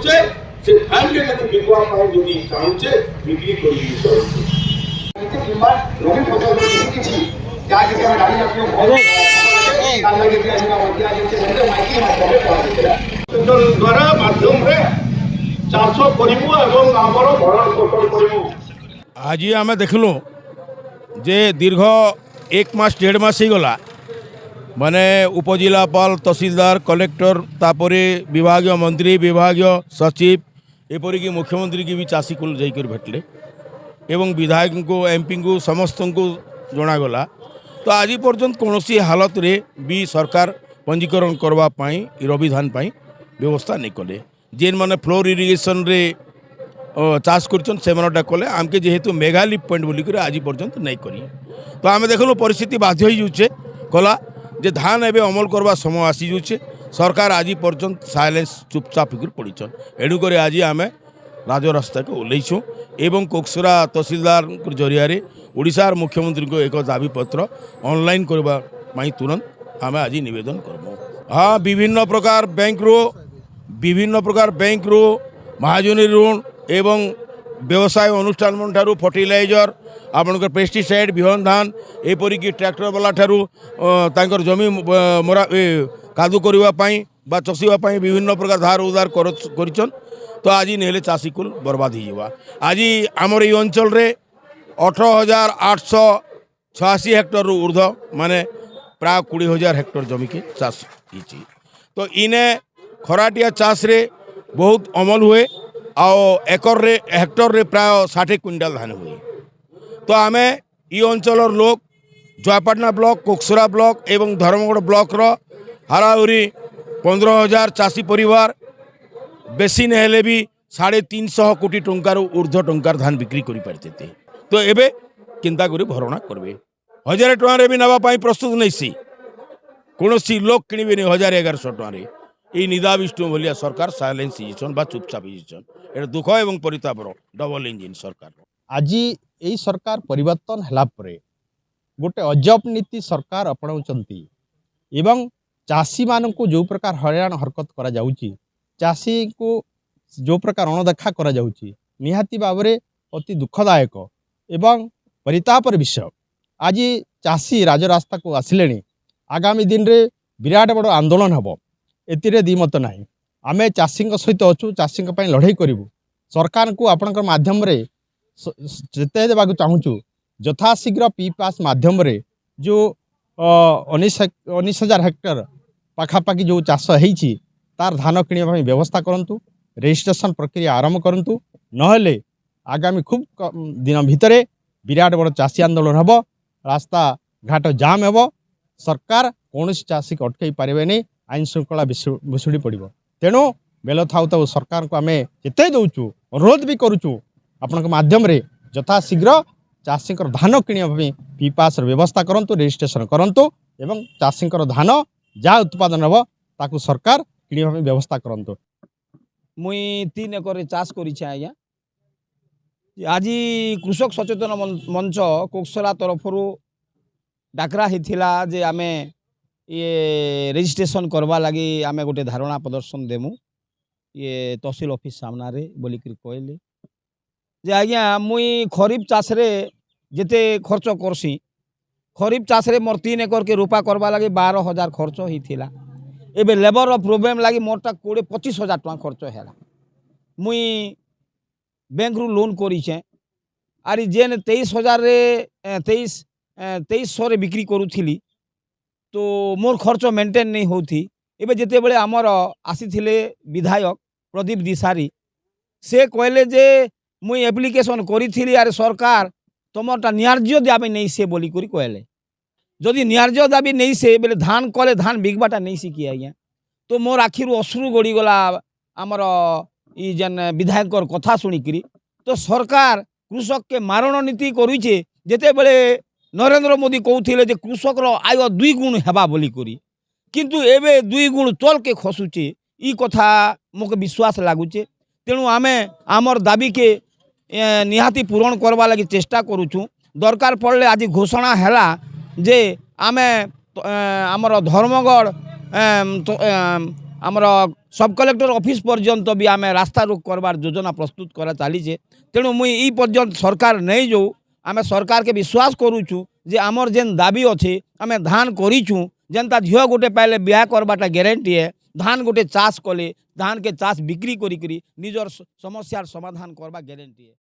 କରୁଛେ ସେ ଧାନକେ ଯଦି ବିକୁବା ପାଇଁ ଯଦି ଚାହୁଁଛେ ବିକ୍ରି କରି ଦ୍ୱାରା ମାଧ୍ୟମରେ ଚାଷ କରିବୁ ଏବଂ ଆମର ଭରଣ ପୋଷଣ କରିବୁ। आज आम देखलु जे दीर्घ 1 मास 1.5 मास ही गला माने उपजिलापाल तहसीलदार कलेक्टर तापर विभागीय मंत्री विभागीय सचिव एपरिक मुख्यमंत्री की भी चाषी को जाकर भेटले एवं विधायक को एमपी को समस्त को जनागला। तो आज पर्यंत कौन हालत रे भी सरकार पंजीकरण करवाई रबी धान पाई व्यवस्था नहीं कले। जेन माने फ्लोर इरिगेशन रे चाष करटा कले आमके जेहेतु मेगा लिप पॉइंट बोलिक आज पर्यंत नहीं करी। तो आम देखल परिस्थिति बाध्य हो जाऊे कला जे धान एवं अमल करवा समय आसी जाऊे। सरकार आज पर्यंत साइलेंस चुपचाप होकर पड़ीछन। एणुक आज आम राजरास्ता को ओल्लैछुँ एवं कोकसरा तहसीलदार जरिया ओडिशार मुख्यमंत्री को एक दाबीपत्र ऑनलाइन करने तुरंत आम आज निवेदन करबो। हाँ विभिन्न प्रकार बैंक रू महाजनी ऋण एवं व्यवसाय अनुष्ठान मन ठारू फर्टिलाइजर आपनकर पेस्टिसाइड बिहन धान एपरिक ट्रैक्टर वाला ठारू तांकर जमी मोरा कादू करने बा चषीवाई विभिन्न प्रकार धार उधार कर। तो आज नहीं चाषी कुल बर्बाद हो। आज आमर ये अंचल रे 18,886 हेक्टर रु ऊर्ध माने प्राय 20,000 हेक्टर जमी के चाष होती। तो इने खराटिया चाष रे बहुत अमल हुए आओ हेक्टर रे प्राय 60 क्विंटाल धान हुए। तो आम ये अंचल लोग जयपाटना ब्लॉक कोकसरा ब्लॉक एवं धर्मगढ़ ब्लॉक रो हाराहुरी 15,000 चाषी परिवार बेसी नहेले भी 350 कोटी टंकार ऊर्ध्व टंकार धान बिक्री कर पारते। तो एबे चिंता करी भरणा करबे 1000 टंकार भी नापी प्रस्तुत नहीं सी कौन लोक किणवे 1100 टंकार ये निदा विष्णु भलिया सरकार साइलेंस बा चुपचाप ये दुख एवं परितापर डबल इंजिन सरकार। आज यही सरकार परिवर्तन होला परे गोटे अजब नीति सरकार अपनाउचंती एवं चाषी मानक जो प्रकार हरियाण हरकत करा जाउची चाषी को जो प्रकार अणदेखा करा जाउची निहाती भावरे अति दुखदायक एवं परितापर विषय। आज चाषी राजरास्ता को आसिले आगामी दिन रे विराट बड़ आंदोलन हम एतिरे दिमत ना आमे चाषी सहित अच्छु चाषी लड़ाई करूँ सरकार को आपण माध्यम रे जेते देवाक चाहूँ यथाशीघ्र पी पास माध्यम रे जो 19,000 हेक्टर पाखापाखि जो चाष होती तार धान किणवा व्यवस्था करंतु रजिस्ट्रेशन प्रक्रिया आरंभ करंतु नहेले आगामी खूब दिन भितर विराट बड़ चाषी आंदोलन हम रास्ता घाट जाम हो सरकार कौन चाषी को अटकई पारे नहीं आईन श्रृंखला भुशुड़ी पड़ो। तेणु बेल थाउ थाउ सरकार को आम जिते दौचु अनुरोध भी करुचु आपण माध्यम रे यथाशीघ्र चाषी धान किणवा पी पास व्यवस्था करंतु रजिस्ट्रेशन करंतु एवं चाषी धान जहाँ उत्पादन हम ताकू सरकार किणवा व्यवस्था करंतु। मुई 3 एकर चाष करी आज्ञा आज कृषक सचेतन मंच कोकसरा तरफ डाकरा होता जे आमे ये रजिस्ट्रेशन करवा लगी आमे गोटे धारणा प्रदर्शन देमु ये तहसील ऑफिस सामने बोलिक कहले जे आज्ञा मुई खरीफ चाष रे जेते खर्च करसी खरीफ चाष रे मोर 3 एकर के रोपा करवा लगी 12,000 खर्च होता। एबे लेबर प्रोब्लेम लगी मोरटा 20-25,000 टका खर्च है। मुई बैंक रु लोन करीछे आरी जेन 23,000 रे 2300 रे बिक्री करूथिली तो मोर खर्च मेंटेन नहीं होती। एबे जेते बेले आमर आसीथिले विधायक प्रदीप दिसारी से कहले जे मुई एप्लिकेशन करी आरे सरकार तुमरटा न्यार्य दाबी नहीं से बोली करी कहले जदि न्यार्य दाबी नहीं से बेले धान कले धान बिकबाटा नहीं सिकी आज्ञा। तो मोर आखिर अश्रु गड़ीगला आमर ई जेन विधायक कथा शुणिकी। तो सरकार कृषक के मारण नीति करुचे जेते बेले नरेंद्र मोदी कहते जे कृषकर आय 2 गुण हेबा बोली करी किंतु एबे 2 गुण तल के खसुचे ई कथा मोके विश्वास लागुचे। तेणु आमे आमर दाबी के निहाती पूरण करवा लगी चेष्टा करुचु। दरकार पड़ले आज घोषणा हैला जे आमे आमर धर्मगढ़ आमर सब कलेक्टर ऑफिस पर्यंत भी आम रास्ता रोक करवार योजना प्रस्तुत करा चलीचे। तेणु मुई ई पर्यंत सरकार नहीं जो आम सरकार के विश्वास करूँ जे आमर जेन दाबी अच्छे आम धान करूँ जेनता झील गोटे पाइले ब्याह करवाटा ग्यारंटी है। धान गोटे चाष कले धान के चाष बिक्री करी निजर समस्यार समाधान करवा ग्यारंटी है।